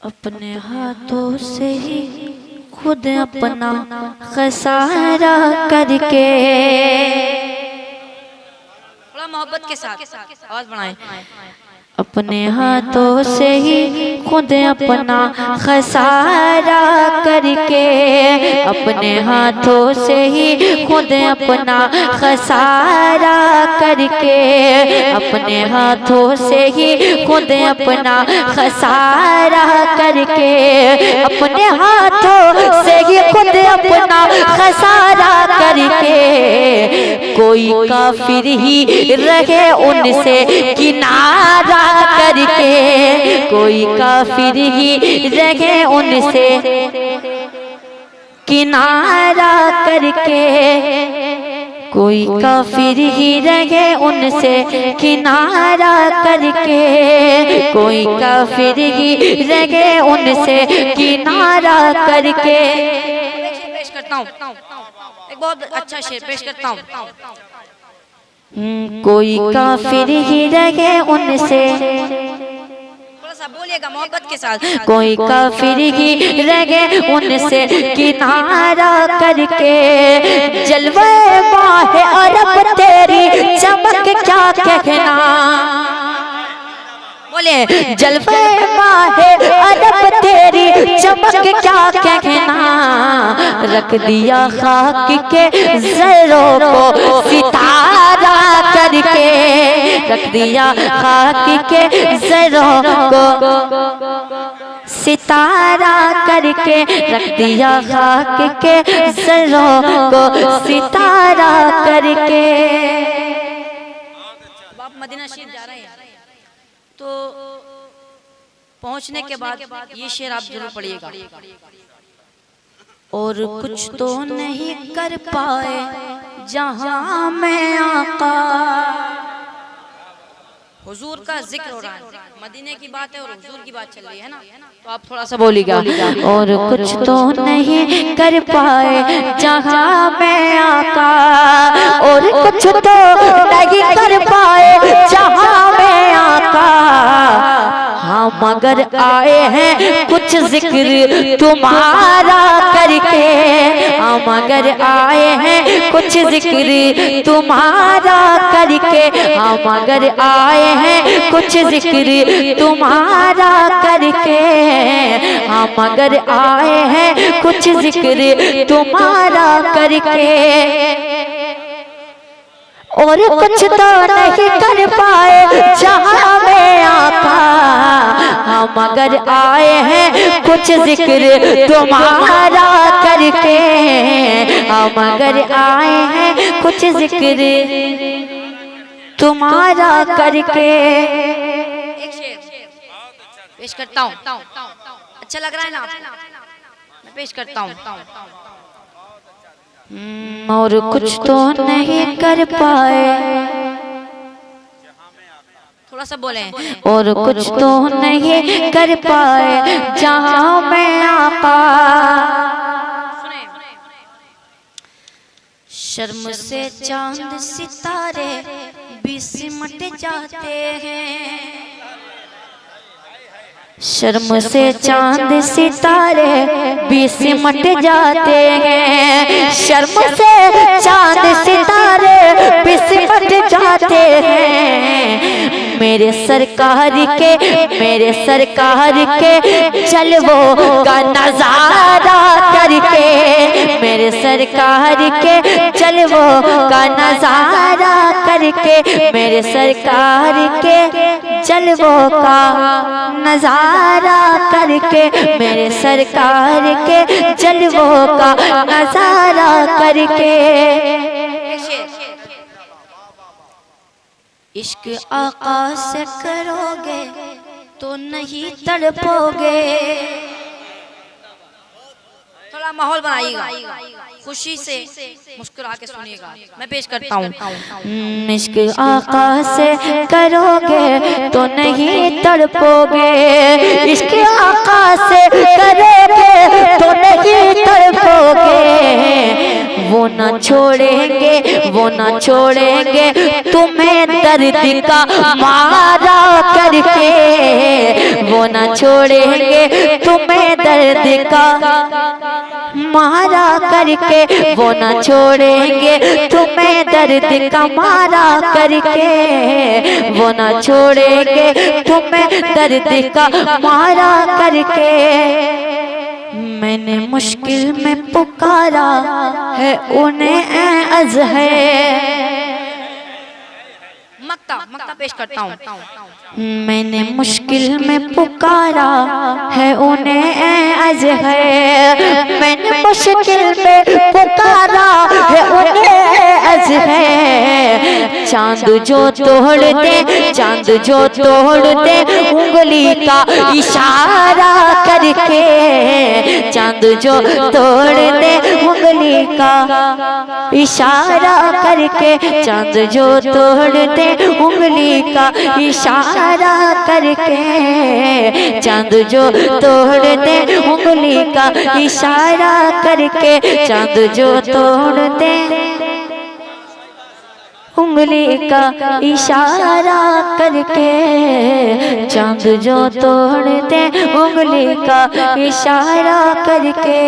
अपने हाथों से ही खुद अपना खसारा करके, थोड़ा मोहब्बत के साथ आवाज बढ़ाएं। अपने हाथों से ही खुद अपना खसारा करके, अपने हाथों से ही खुद अपना खसारा करके, अपने हाथों से ही खुद अपना खसारा करके, अपने हाथों से ही खुद अपना खसारा करके, कोई काफिर ही रहे उनसे किनारा करके, कोई काफिर ही रहे उनसे किनारा करके, कोई काफिर ही रहे उनसे किनारा करके, कोई काफिर ही रहे उनसे किनारा करके। पेश करता हूँ, एक बहुत अच्छा शेर पेश करता हूँ। कोई काफिर ही रहे उनसे, थोड़ा सा बोलिएगा मोहब्बत के साथ। कोई काफिर ही रहे उनसे किनारा करके, जलवे माहे अरब तेरी चमक क्या कहना, बोले जलवे माहे अरब तेरी चमक क्या कहना, रख दिया खाक के ज़रों को सितारा करके, रख दिया खाक के ज़रों को सितारा करके, रख दिया खाक के ज़रों को सितारा करके। आप मदीना शरीफ जा रहे हैं तो पहुंचने के बाद ये शेर आप जरूर पढ़िएगा। और कुछ तो नहीं कर पाए जहां मैं आका, हुजूर का जिक्र हो रहा है, मदीने की बात है और हुजूर की बात चल रही है ना, तो आप थोड़ा सा बोलिएगा। और कुछ तो नहीं कर पाए जहां मैं आका, और कुछ तो नहीं कर पाए जहां मैं आका, हाँ मगर आए हैं कुछ जिक्र तुम्हारा करके, हाँ मगर आए हैं कुछ जिक्र तुम्हारा करके, हाँ मगर आए हैं कुछ जिक्र तुम्हारा करके, हाँ मगर आए हैं कुछ जिक्र तुम्हारा करके। और कुछ तो नहीं कर पाए जहां में आका, हाँ मगर आए हैं कुछ जिक्र तुम्हारा करके, हाँ मगर आए हैं कुछ जिक्र तुम्हारा करके। एक शेर पेश करता हूँ, अच्छा लग रहा है ना, मैं पेश करता हूँ। और कुछ तो नहीं कर पाए, थोड़ा सा बोले। और कुछ तो नहीं कर पाए जहां मैं आका, शर्म से चांद सितारे भी सिमट जाते हैं, शर्म से चांद सितारे भी सिमट जाते हैं, शर्म से चांद सितारे भी सिमट जाते हैं, मेरे सरकार के जलवों का नजारा करके, मेरे सरकार के जलवों का नजारा करके, मेरे सरकार के जलवों का नजारा करके, मेरे सरकार के जलवों का नजारा करके। इश्क आका से करोगे तो नहीं तड़पोगे, थोड़ा माहौल बनाइएगा, खुशी से मुस्कुरा के सुनिएगा, मैं पेश करता हूँ। इश्क आका से करोगे तो नहीं तड़पोगे, इश्क आका से करोगे तो नहीं तड़पोगे, वो न छोड़ेंगे वो न छोड़ेंगे तुम्हें दर्द का मारा करके, वो न छोड़ेंगे तुम्हें दर्द का मारा करके, वो न छोड़ेंगे तुम्हें दर्द का मारा करके, वो न छोड़ेंगे तुम्हें दर्द का मारा करके। मैंने मुश्किल में पुकारा है उन्हें अज़ है। मक्ता पेश करता हूँ। मैंने मुश्किल में पुकारा है उन्हें अज़ है, मैंने मुश्किल में पुकारा है उन्हें अज़ है। चांद जो तोड़ दे, चांद जो तोड़ दे उंगली का इशारा करके, चांद जो तोड़ दे उंगली का इशारा करके, चांद जो तोड़ दे उंगली का इशारा करके, चांद जो तोड़ दे उंगली का इशारा करके, चांद जो तोड़ दे उंगली का इशारा करके, चांद जो तोड़ दे उंगली का इशारा करके।